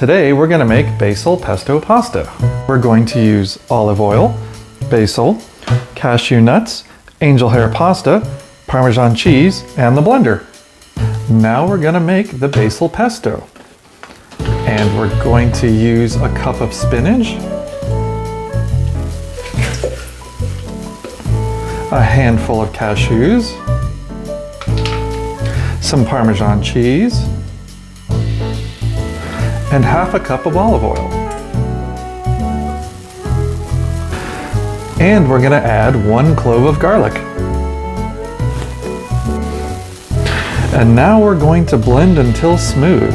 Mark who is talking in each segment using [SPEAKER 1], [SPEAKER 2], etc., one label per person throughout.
[SPEAKER 1] Today we're going to make basil pesto pasta. We're going to use olive oil, basil, cashew nuts, angel hair pasta, Parmesan cheese, and the blender. Now we're going to make the basil pesto. And we're going to use a cup of spinach, a handful of cashews, some Parmesan cheese, and half a cup of olive oil. And we're going to add 1 clove of garlic. And now we're going to blend until smooth.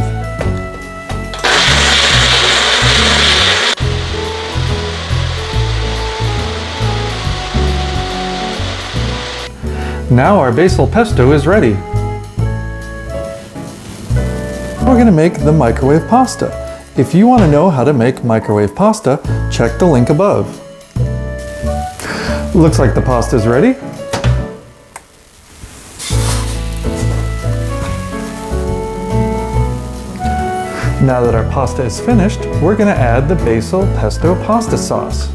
[SPEAKER 1] Now our basil pesto is ready. We're going to make the microwave pasta. If you want to know how to make microwave pasta, check the link above. Looks like the pasta is ready. Now that our pasta is finished, we're going to add the basil pesto pasta sauce.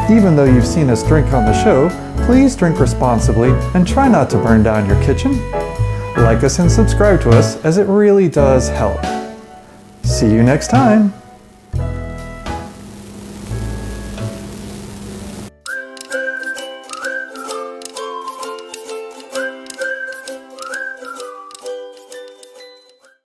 [SPEAKER 1] Even though you've seen us drink on the show, please drink responsibly and try not to burn down your kitchen. Like us and subscribe to us, as it really does help. See you next time.